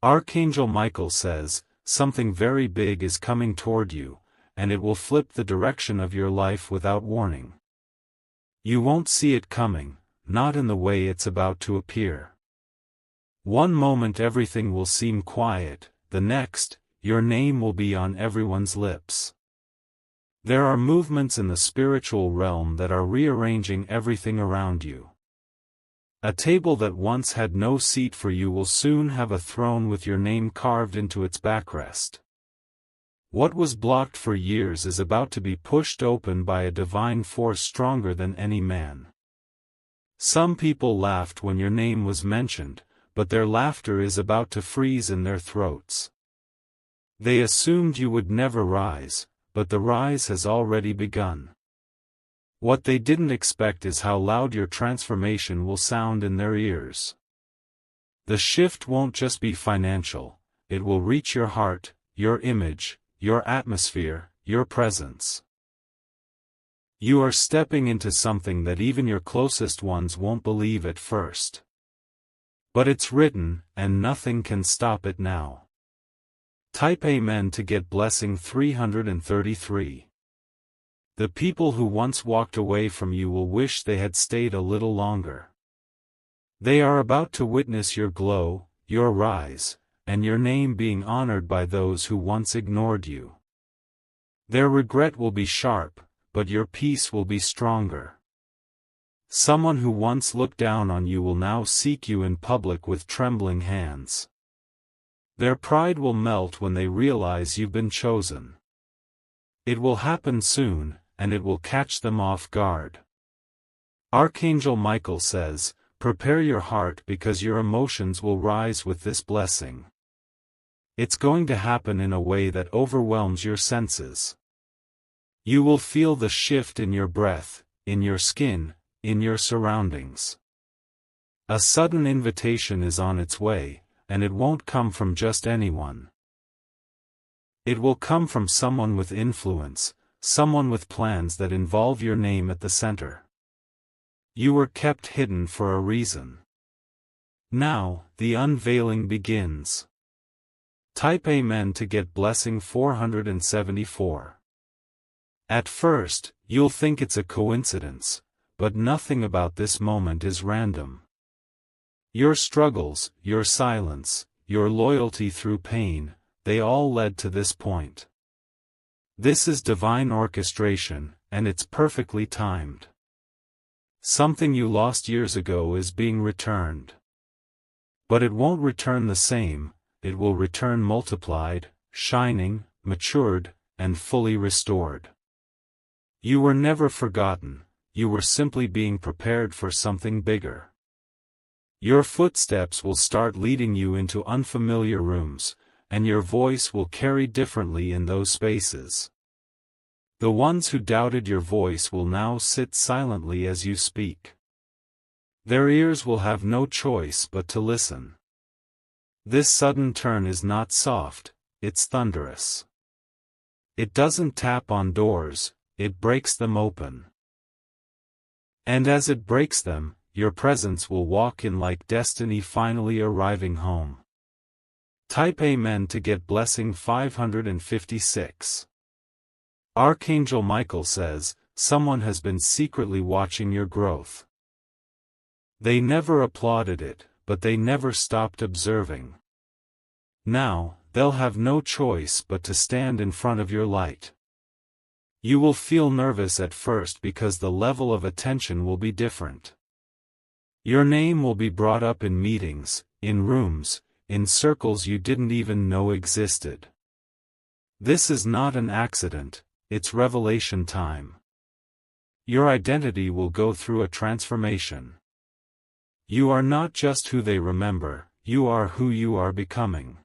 Archangel Michael says, something very big is coming toward you, and it will flip the direction of your life without warning. You won't see it coming, not in the way it's about to appear. One moment everything will seem quiet, the next, your name will be on everyone's lips. There are movements in the spiritual realm that are rearranging everything around you. A table that once had no seat for you will soon have a throne with your name carved into its backrest. What was blocked for years is about to be pushed open by a divine force stronger than any man. Some people laughed when your name was mentioned, but their laughter is about to freeze in their throats. They assumed you would never rise, but the rise has already begun. What they didn't expect is how loud your transformation will sound in their ears. The shift won't just be financial, it will reach your heart, your image, your atmosphere, your presence. You are stepping into something that even your closest ones won't believe at first. But it's written, and nothing can stop it now. Type Amen to get blessing 333. The people who once walked away from you will wish they had stayed a little longer. They are about to witness your glow, your rise, and your name being honored by those who once ignored you. Their regret will be sharp, but your peace will be stronger. Someone who once looked down on you will now seek you in public with trembling hands. Their pride will melt when they realize you've been chosen. It will happen soon, and it will catch them off guard. Archangel Michael says, prepare your heart because your emotions will rise with this blessing. It's going to happen in a way that overwhelms your senses. You will feel the shift in your breath, in your skin, in your surroundings. A sudden invitation is on its way, and it won't come from just anyone. It will come from someone with influence, someone with plans that involve your name at the center. You were kept hidden for a reason. Now, the unveiling begins. Type Amen to get blessing 474. At first, you'll think it's a coincidence, but nothing about this moment is random. Your struggles, your silence, your loyalty through pain, they all led to this point. This is divine orchestration, and it's perfectly timed. Something you lost years ago is being returned. But it won't return the same, it will return multiplied, shining, matured, and fully restored. You were never forgotten, you were simply being prepared for something bigger. Your footsteps will start leading you into unfamiliar rooms, and your voice will carry differently in those spaces. The ones who doubted your voice will now sit silently as you speak. Their ears will have no choice but to listen. This sudden turn is not soft, it's thunderous. It doesn't tap on doors, it breaks them open. And as it breaks them, your presence will walk in like destiny finally arriving home. Type Amen to get blessing 556. Archangel Michael says, someone has been secretly watching your growth. They never applauded it, but they never stopped observing. Now, they'll have no choice but to stand in front of your light. You will feel nervous at first because the level of attention will be different. Your name will be brought up in meetings, in rooms, in circles you didn't even know existed. This is not an accident, it's revelation time. Your identity will go through a transformation. You are not just who they remember, you are who you are becoming.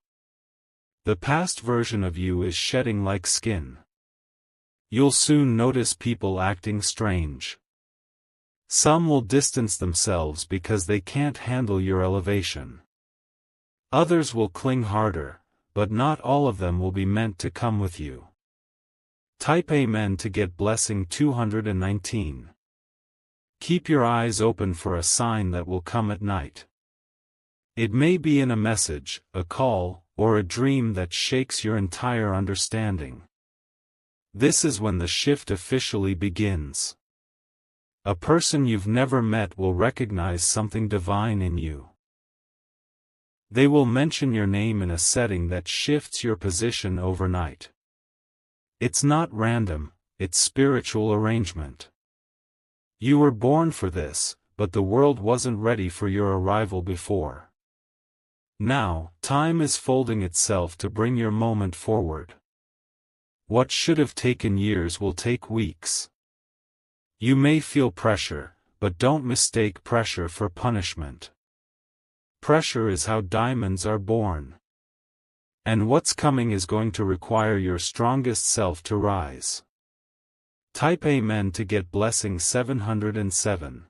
The past version of you is shedding like skin. You'll soon notice people acting strange. Some will distance themselves because they can't handle your elevation. Others will cling harder, but not all of them will be meant to come with you. Type Amen to get blessing 219. Keep your eyes open for a sign that will come at night. It may be in a message, a call, or a dream that shakes your entire understanding. This is when the shift officially begins. A person you've never met will recognize something divine in you. They will mention your name in a setting that shifts your position overnight. It's not random, it's spiritual arrangement. You were born for this, but the world wasn't ready for your arrival before. Now, time is folding itself to bring your moment forward. What should have taken years will take weeks. You may feel pressure, but don't mistake pressure for punishment. Pressure is how diamonds are born. And what's coming is going to require your strongest self to rise. Type Amen to get blessing 707.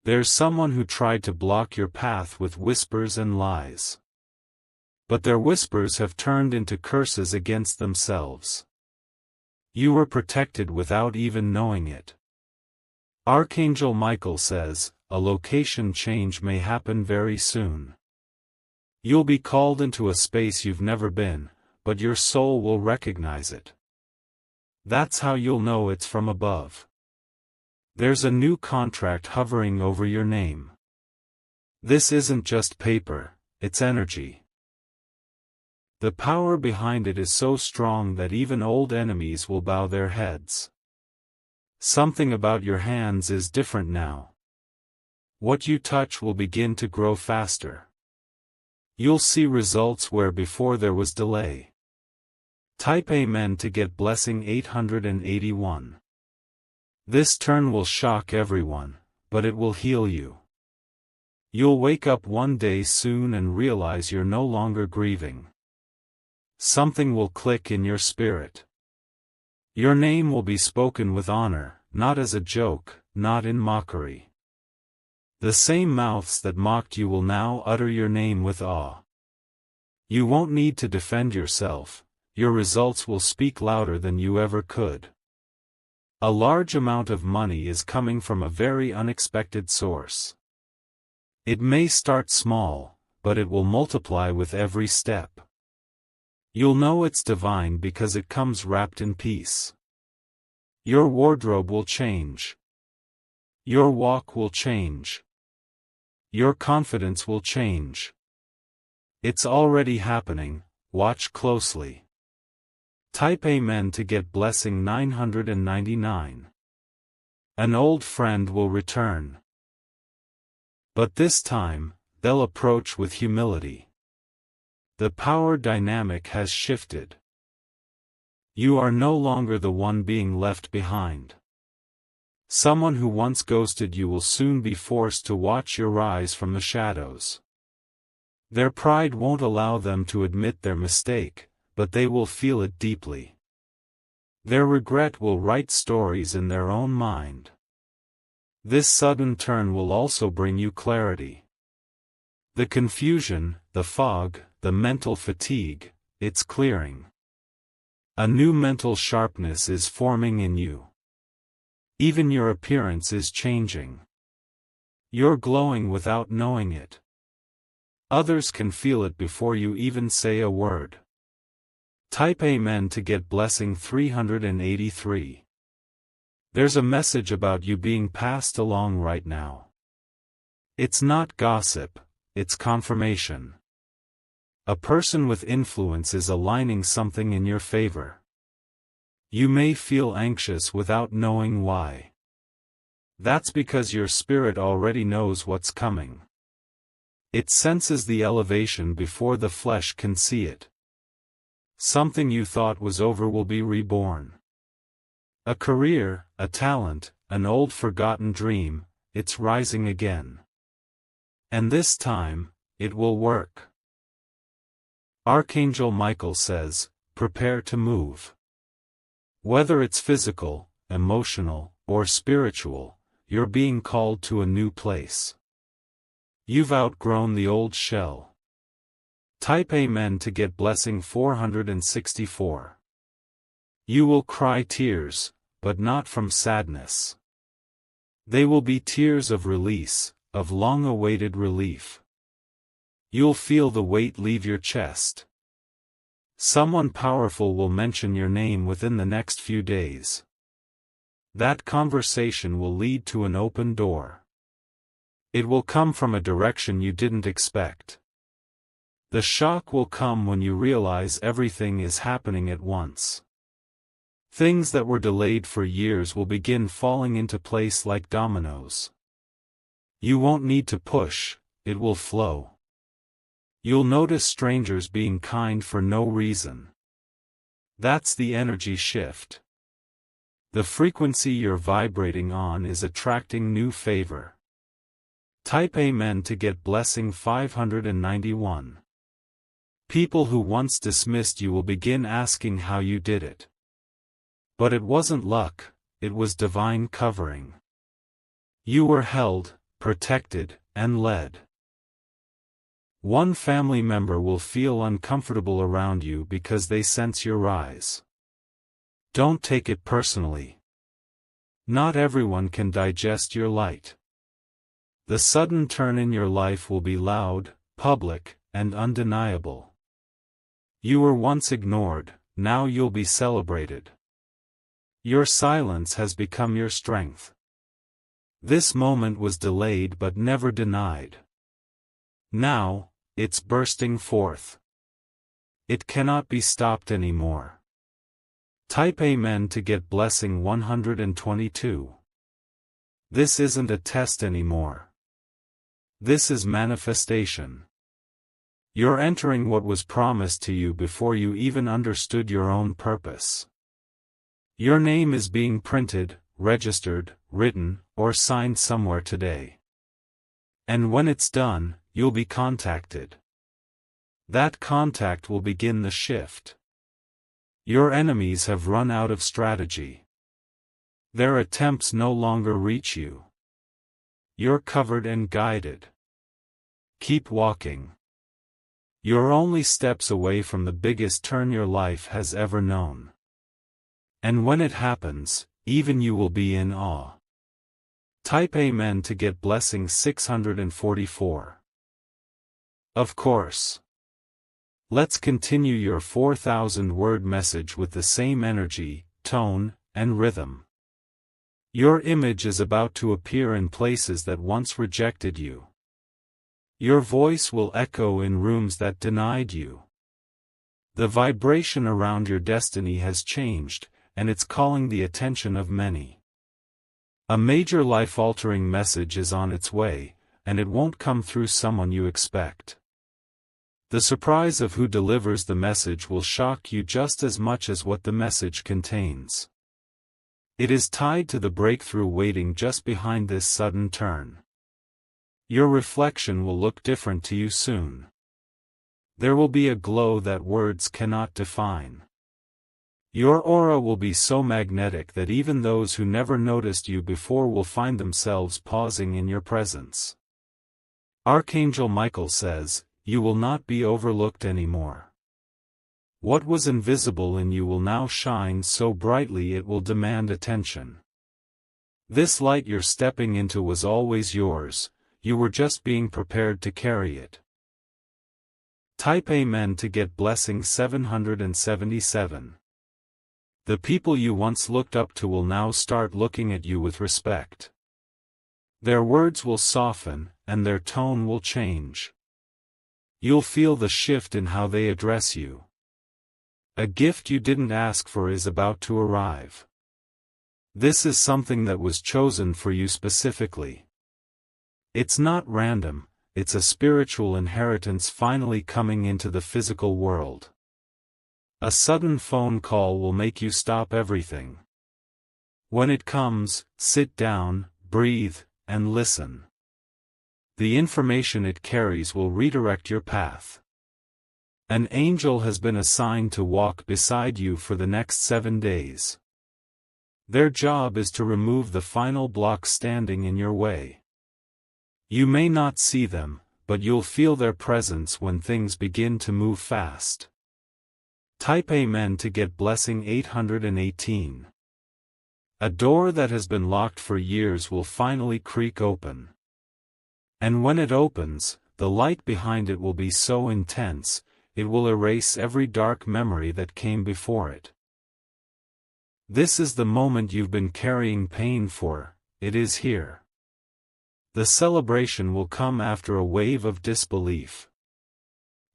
There's someone who tried to block your path with whispers and lies. But their whispers have turned into curses against themselves. You were protected without even knowing it. Archangel Michael says, a location change may happen very soon. You'll be called into a space you've never been, but your soul will recognize it. That's how you'll know it's from above. There's a new contract hovering over your name. This isn't just paper, it's energy. The power behind it is so strong that even old enemies will bow their heads. Something about your hands is different now. What you touch will begin to grow faster. You'll see results where before there was delay. Type Amen to get blessing 881. This turn will shock everyone, but it will heal you. You'll wake up one day soon and realize you're no longer grieving. Something will click in your spirit. Your name will be spoken with honor, not as a joke, not in mockery. The same mouths that mocked you will now utter your name with awe. You won't need to defend yourself, your results will speak louder than you ever could. A large amount of money is coming from a very unexpected source. It may start small, but it will multiply with every step. You'll know it's divine because it comes wrapped in peace. Your wardrobe will change. Your walk will change. Your confidence will change. It's already happening, watch closely. Type Amen to get blessing 999. An old friend will return. But this time, they'll approach with humility. The power dynamic has shifted. You are no longer the one being left behind. Someone who once ghosted you will soon be forced to watch your rise from the shadows. Their pride won't allow them to admit their mistake, but they will feel it deeply. Their regret will write stories in their own mind. This sudden turn will also bring you clarity. The confusion, the fog, the mental fatigue, it's clearing. A new mental sharpness is forming in you. Even your appearance is changing. You're glowing without knowing it. Others can feel it before you even say a word. Type Amen to get blessing 383. There's a message about you being passed along right now. It's not gossip, it's confirmation. A person with influence is aligning something in your favor. You may feel anxious without knowing why. That's because your spirit already knows what's coming. It senses the elevation before the flesh can see it. Something you thought was over will be reborn. A career, a talent, an old forgotten dream, it's rising again. And this time, it will work. Archangel Michael says, prepare to move. Whether it's physical, emotional, or spiritual, you're being called to a new place. You've outgrown the old shell. Type Amen to get blessing 464. You will cry tears, but not from sadness. They will be tears of release, of long-awaited relief. You'll feel the weight leave your chest. Someone powerful will mention your name within the next few days. That conversation will lead to an open door. It will come from a direction you didn't expect. The shock will come when you realize everything is happening at once. Things that were delayed for years will begin falling into place like dominoes. You won't need to push, it will flow. You'll notice strangers being kind for no reason. That's the energy shift. The frequency you're vibrating on is attracting new favor. Type Amen to get blessing 591. People who once dismissed you will begin asking how you did it. But it wasn't luck, it was divine covering. You were held, protected, and led. One family member will feel uncomfortable around you because they sense your rise. Don't take it personally. Not everyone can digest your light. The sudden turn in your life will be loud, public, and undeniable. You were once ignored, now you'll be celebrated. Your silence has become your strength. This moment was delayed but never denied. Now, it's bursting forth. It cannot be stopped anymore. Type Amen to get blessing 122. This isn't a test anymore. This is manifestation. You're entering what was promised to you before you even understood your own purpose. Your name is being printed, registered, written, or signed somewhere today. And when it's done, you'll be contacted. That contact will begin the shift. Your enemies have run out of strategy. Their attempts no longer reach you. You're covered and guided. Keep walking. You're only steps away from the biggest turn your life has ever known. And when it happens, even you will be in awe. Type Amen to get blessing 644. Of course. Let's continue your 4,000-word message with the same energy, tone, and rhythm. Your image is about to appear in places that once rejected you. Your voice will echo in rooms that denied you. The vibration around your destiny has changed, and it's calling the attention of many. A major life-altering message is on its way, and it won't come through someone you expect. The surprise of who delivers the message will shock you just as much as what the message contains. It is tied to the breakthrough waiting just behind this sudden turn. Your reflection will look different to you soon. There will be a glow that words cannot define. Your aura will be so magnetic that even those who never noticed you before will find themselves pausing in your presence. Archangel Michael says, "You will not be overlooked anymore. What was invisible in you will now shine so brightly it will demand attention. This light you're stepping into was always yours, you were just being prepared to carry it." Type Amen to get blessing 777. The people you once looked up to will now start looking at you with respect. Their words will soften, and their tone will change. You'll feel the shift in how they address you. A gift you didn't ask for is about to arrive. This is something that was chosen for you specifically. It's not random, it's a spiritual inheritance finally coming into the physical world. A sudden phone call will make you stop everything. When it comes, sit down, breathe, and listen. The information it carries will redirect your path. An angel has been assigned to walk beside you for the next 7 days. Their job is to remove the final block standing in your way. You may not see them, but you'll feel their presence when things begin to move fast. Type Amen to get blessing 818. A door that has been locked for years will finally creak open. And when it opens, the light behind it will be so intense, it will erase every dark memory that came before it. This is the moment you've been carrying pain for, it is here. The celebration will come after a wave of disbelief.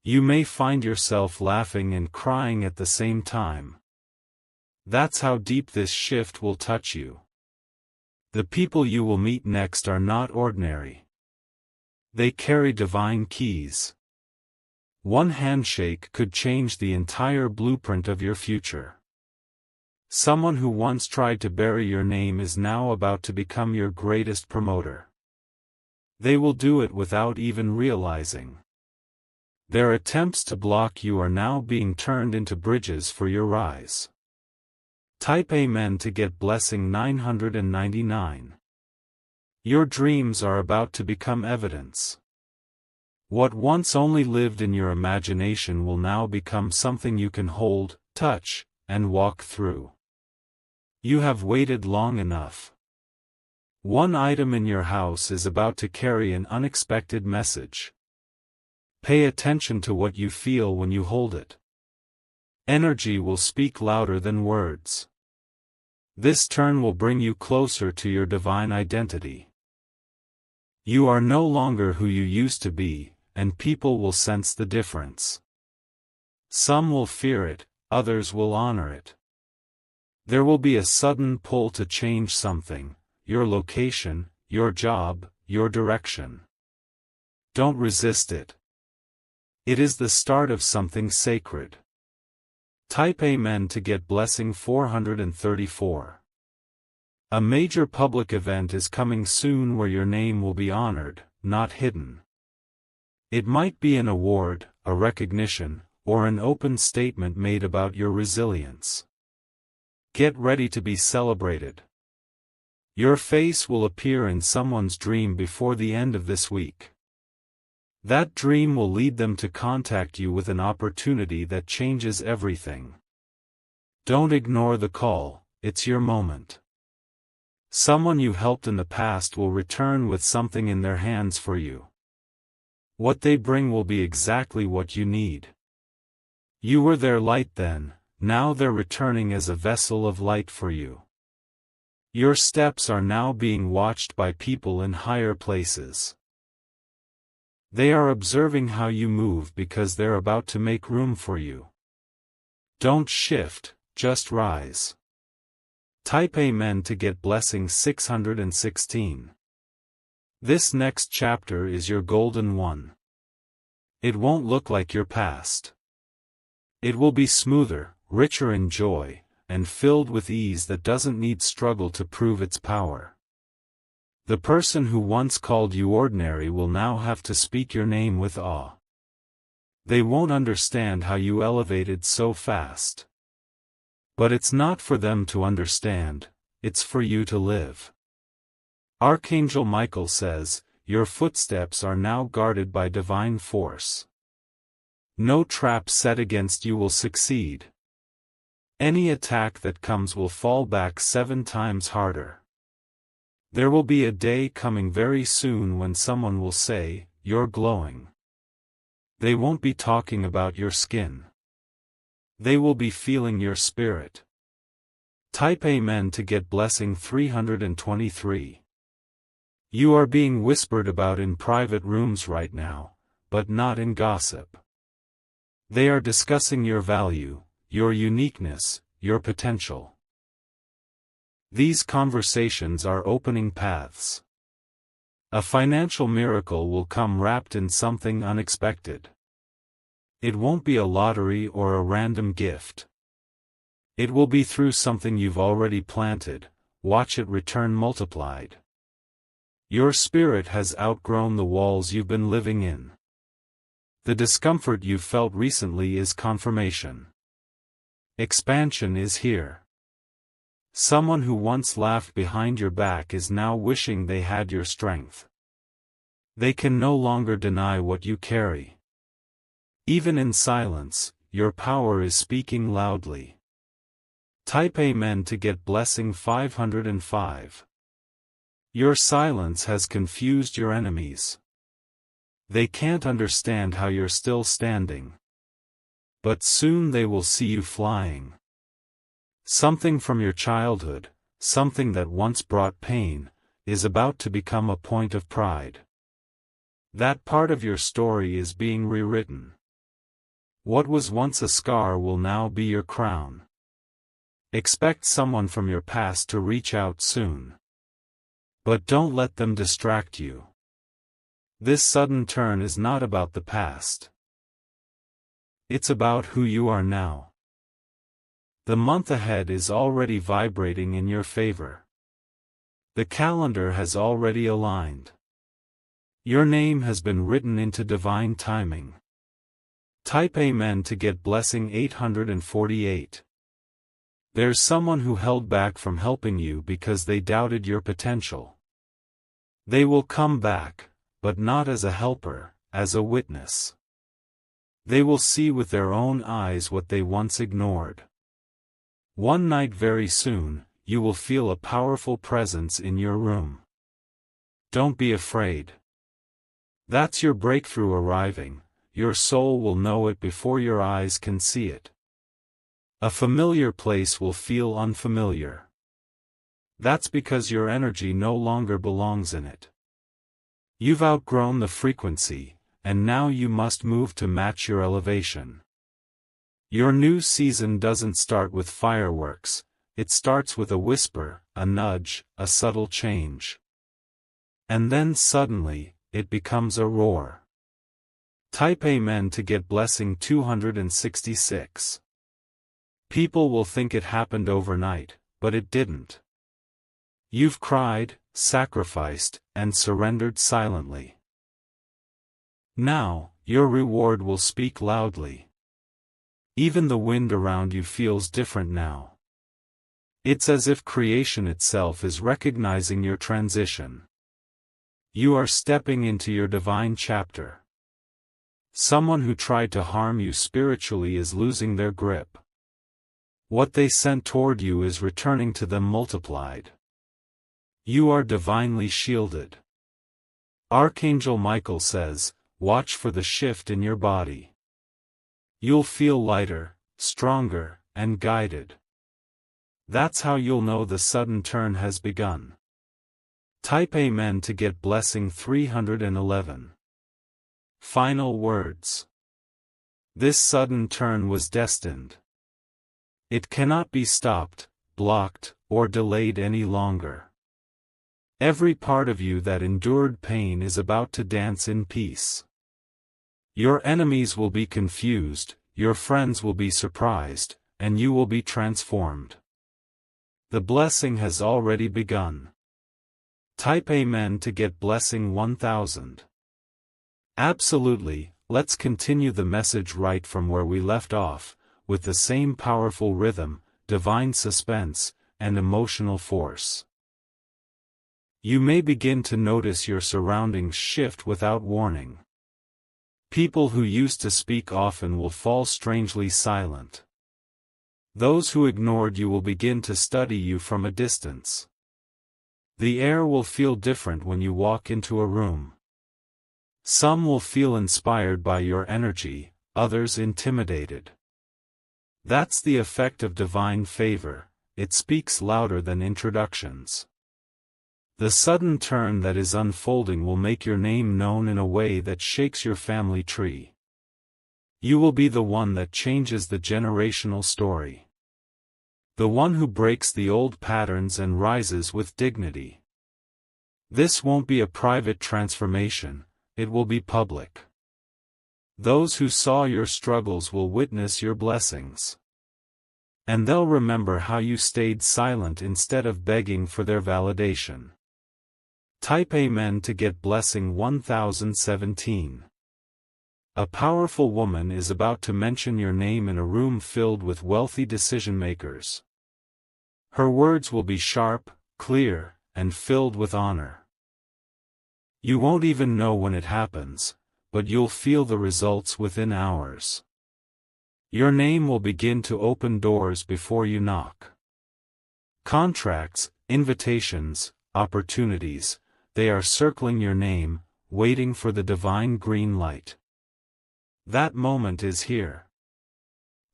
You may find yourself laughing and crying at the same time. That's how deep this shift will touch you. The people you will meet next are not ordinary. They carry divine keys. One handshake could change the entire blueprint of your future. Someone who once tried to bury your name is now about to become your greatest promoter. They will do it without even realizing. Their attempts to block you are now being turned into bridges for your rise. Type Amen to get blessing 999. Your dreams are about to become evidence. What once only lived in your imagination will now become something you can hold, touch, and walk through. You have waited long enough. One item in your house is about to carry an unexpected message. Pay attention to what you feel when you hold it. Energy will speak louder than words. This turn will bring you closer to your divine identity. You are no longer who you used to be, and people will sense the difference. Some will fear it, others will honor it. There will be a sudden pull to change something, your location, your job, your direction. Don't resist it. It is the start of something sacred. Type Amen to get blessing 434. A major public event is coming soon where your name will be honored, not hidden. It might be an award, a recognition, or an open statement made about your resilience. Get ready to be celebrated. Your face will appear in someone's dream before the end of this week. That dream will lead them to contact you with an opportunity that changes everything. Don't ignore the call, it's your moment. Someone you helped in the past will return with something in their hands for you. What they bring will be exactly what you need. You were their light then, now they're returning as a vessel of light for you. Your steps are now being watched by people in higher places. They are observing how you move because they're about to make room for you. Don't shift, just rise. Type Amen to get blessing 616. This next chapter is your golden one. It won't look like your past. It will be smoother, richer in joy, and filled with ease that doesn't need struggle to prove its power. The person who once called you ordinary will now have to speak your name with awe. They won't understand how you elevated so fast. But it's not for them to understand, it's for you to live. Archangel Michael says, your footsteps are now guarded by divine force. No trap set against you will succeed. Any attack that comes will fall back 7 times harder. There will be a day coming very soon when someone will say, you're glowing. They won't be talking about your skin. They will be feeling your spirit. Type Amen to get blessing 323. You are being whispered about in private rooms right now, but not in gossip. They are discussing your value, your uniqueness, your potential. These conversations are opening paths. A financial miracle will come wrapped in something unexpected. It won't be a lottery or a random gift. It will be through something you've already planted, watch it return multiplied. Your spirit has outgrown the walls you've been living in. The discomfort you felt recently is confirmation. Expansion is here. Someone who once laughed behind your back is now wishing they had your strength. They can no longer deny what you carry. Even in silence, your power is speaking loudly. Type Amen to get blessing 505. Your silence has confused your enemies. They can't understand how you're still standing. But soon they will see you flying. Something from your childhood, something that once brought pain, is about to become a point of pride. That part of your story is being rewritten. What was once a scar will now be your crown. Expect someone from your past to reach out soon. But don't let them distract you. This sudden turn is not about the past. It's about who you are now. The month ahead is already vibrating in your favor. The calendar has already aligned. Your name has been written into divine timing. Type Amen to get blessing 848. There's someone who held back from helping you because they doubted your potential. They will come back, but not as a helper, as a witness. They will see with their own eyes what they once ignored. One night very soon, you will feel a powerful presence in your room. Don't be afraid. That's your breakthrough arriving. Your soul will know it before your eyes can see it. A familiar place will feel unfamiliar. That's because your energy no longer belongs in it. You've outgrown the frequency, and now you must move to match your elevation. Your new season doesn't start with fireworks, it starts with a whisper, a nudge, a subtle change. And then suddenly, it becomes a roar. Type Amen to get blessing 266. People will think it happened overnight, but it didn't. You've cried, sacrificed, and surrendered silently. Now, your reward will speak loudly. Even the wind around you feels different now. It's as if creation itself is recognizing your transition. You are stepping into your divine chapter. Someone who tried to harm you spiritually is losing their grip. What they sent toward you is returning to them multiplied. You are divinely shielded. Archangel Michael says, watch for the shift in your body. You'll feel lighter, stronger, and guided. That's how you'll know the sudden turn has begun. Type Amen to get blessing 311. Final words. This sudden turn was destined. It cannot be stopped, blocked, or delayed any longer. Every part of you that endured pain is about to dance in peace. Your enemies will be confused, your friends will be surprised, and you will be transformed. The blessing has already begun. Type Amen to get blessing 1000. Absolutely, let's continue the message right from where we left off, with the same powerful rhythm, divine suspense, and emotional force. You may begin to notice your surroundings shift without warning. People who used to speak often will fall strangely silent. Those who ignored you will begin to study you from a distance. The air will feel different when you walk into a room. Some will feel inspired by your energy, others intimidated. That's the effect of divine favor, it speaks louder than introductions. The sudden turn that is unfolding will make your name known in a way that shakes your family tree. You will be the one that changes the generational story. The one who breaks the old patterns and rises with dignity. This won't be a private transformation, it will be public. Those who saw your struggles will witness your blessings. And they'll remember how you stayed silent instead of begging for their validation. Type Amen to get blessing 1017. A powerful woman is about to mention your name in a room filled with wealthy decision-makers. Her words will be sharp, clear, and filled with honor. You won't even know when it happens, but you'll feel the results within hours. Your name will begin to open doors before you knock. Contracts, invitations, opportunities, they are circling your name, waiting for the divine green light. That moment is here.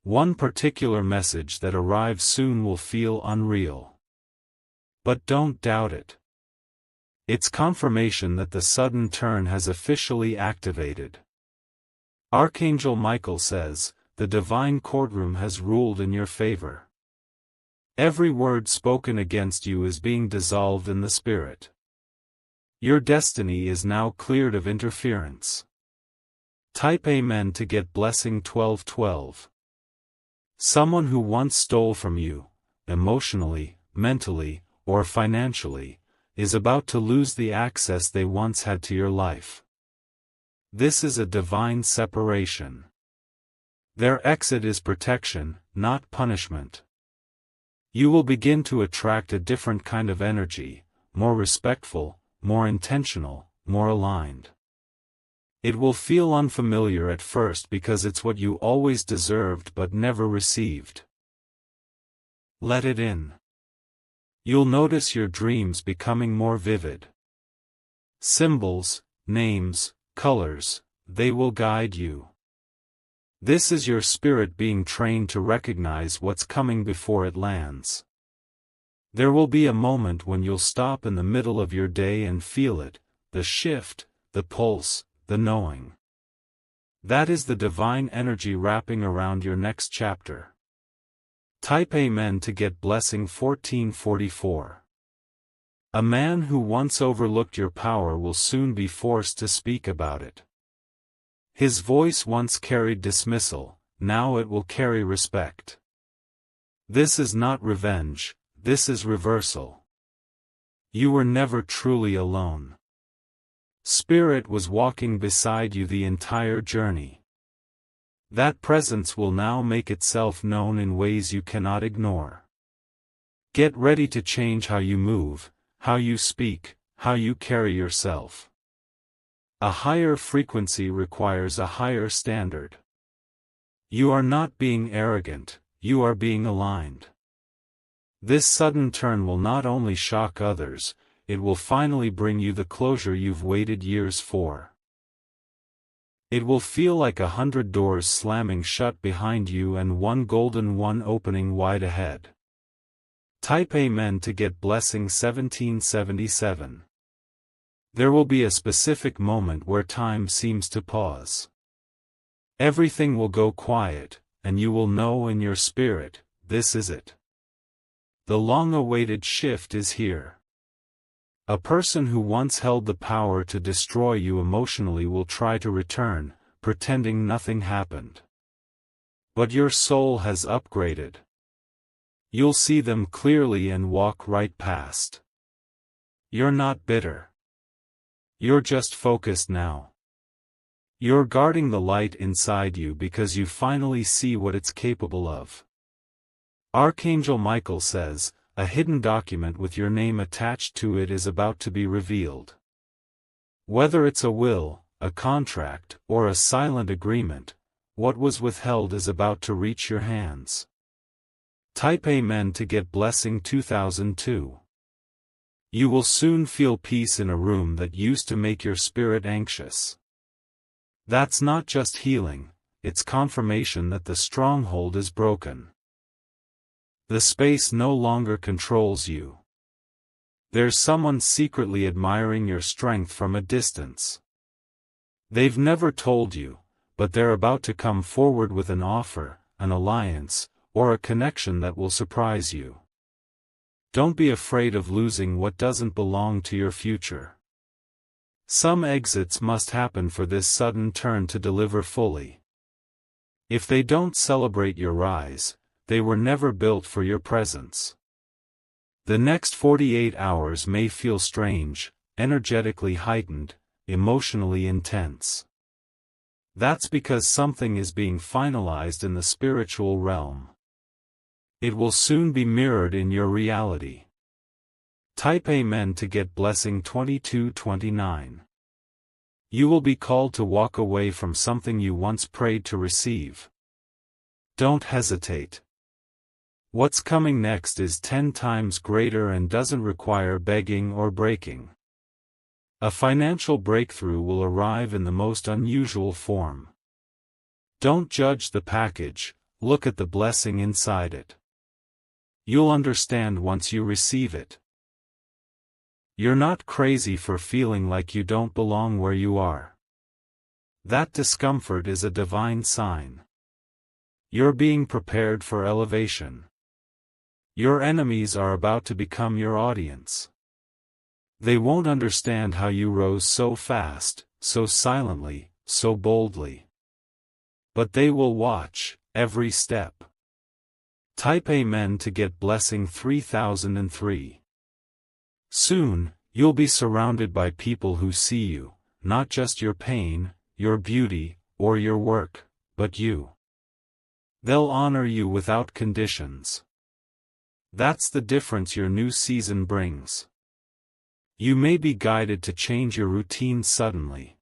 One particular message that arrives soon will feel unreal. But don't doubt it. It's confirmation that the sudden turn has officially activated. Archangel Michael says, the divine courtroom has ruled in your favor. Every word spoken against you is being dissolved in the spirit. Your destiny is now cleared of interference. Type Amen to get blessing 1212. Someone who once stole from you, emotionally, mentally, or financially, is about to lose the access they once had to your life. This is a divine separation. Their exit is protection, not punishment. You will begin to attract a different kind of energy, more respectful, more intentional, more aligned. It will feel unfamiliar at first because it's what you always deserved but never received. Let it in. You'll notice your dreams becoming more vivid. Symbols, names, colors, they will guide you. This is your spirit being trained to recognize what's coming before it lands. There will be a moment when you'll stop in the middle of your day and feel it, the shift, the pulse, the knowing. That is the divine energy wrapping around your next chapter. Type Amen to get blessing 1444. A man who once overlooked your power will soon be forced to speak about it. His voice once carried dismissal, now it will carry respect. This is not revenge, this is reversal. You were never truly alone. Spirit was walking beside you the entire journey. That presence will now make itself known in ways you cannot ignore. Get ready to change how you move, how you speak, how you carry yourself. A higher frequency requires a higher standard. You are not being arrogant, you are being aligned. This sudden turn will not only shock others, it will finally bring you the closure you've waited years for. It will feel like 100 doors slamming shut behind you and one golden one opening wide ahead. Type Amen to get blessing 1777. There will be a specific moment where time seems to pause. Everything will go quiet, and you will know in your spirit, this is it. The long-awaited shift is here. A person who once held the power to destroy you emotionally will try to return, pretending nothing happened. But your soul has upgraded. You'll see them clearly and walk right past. You're not bitter. You're just focused now. You're guarding the light inside you because you finally see what it's capable of. Archangel Michael says, a hidden document with your name attached to it is about to be revealed. Whether it's a will, a contract, or a silent agreement, what was withheld is about to reach your hands. Type Amen to get blessing 2002. You will soon feel peace in a room that used to make your spirit anxious. That's not just healing, it's confirmation that the stronghold is broken. The space no longer controls you. There's someone secretly admiring your strength from a distance. They've never told you, but they're about to come forward with an offer, an alliance, or a connection that will surprise you. Don't be afraid of losing what doesn't belong to your future. Some exits must happen for this sudden turn to deliver fully. If they don't celebrate your rise, they were never built for your presence. The next 48 hours may feel strange, energetically heightened, emotionally intense. That's because something is being finalized in the spiritual realm. It will soon be mirrored in your reality. Type Amen to get blessing 2229. You will be called to walk away from something you once prayed to receive. Don't hesitate. What's coming next is 10 times greater and doesn't require begging or breaking. A financial breakthrough will arrive in the most unusual form. Don't judge the package, look at the blessing inside it. You'll understand once you receive it. You're not crazy for feeling like you don't belong where you are. That discomfort is a divine sign. You're being prepared for elevation. Your enemies are about to become your audience. They won't understand how you rose so fast, so silently, so boldly. But they will watch, every step. Type Amen to get blessing 3003. Soon, you'll be surrounded by people who see you, not just your pain, your beauty, or your work, but you. They'll honor you without conditions. That's the difference your new season brings. You may be guided to change your routine suddenly.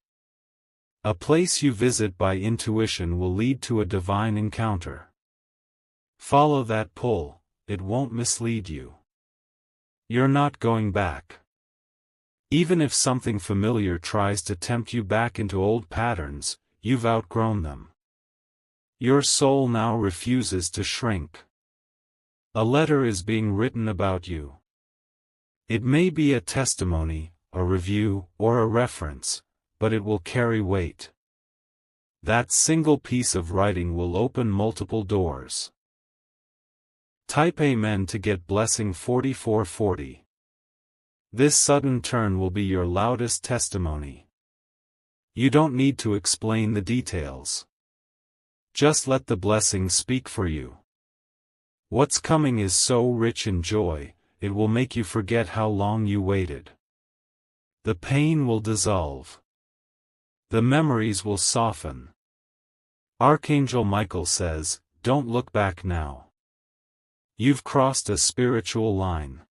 A place you visit by intuition will lead to a divine encounter. Follow that pull, it won't mislead you. You're not going back. Even if something familiar tries to tempt you back into old patterns, you've outgrown them. Your soul now refuses to shrink. A letter is being written about you. It may be a testimony, a review, or a reference, but it will carry weight. That single piece of writing will open multiple doors. Type Amen to get blessing 4440. This sudden turn will be your loudest testimony. You don't need to explain the details. Just let the blessing speak for you. What's coming is so rich in joy, it will make you forget how long you waited. The pain will dissolve. The memories will soften. Archangel Michael says, don't look back now. You've crossed a spiritual line.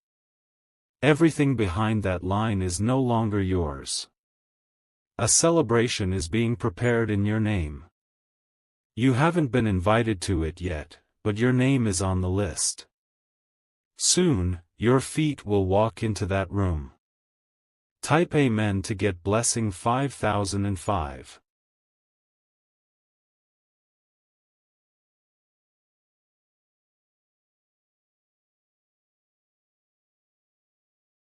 Everything behind that line is no longer yours. A celebration is being prepared in your name. You haven't been invited to it yet, but your name is on the list. Soon, your feet will walk into that room. Type Amen to get blessing 5005.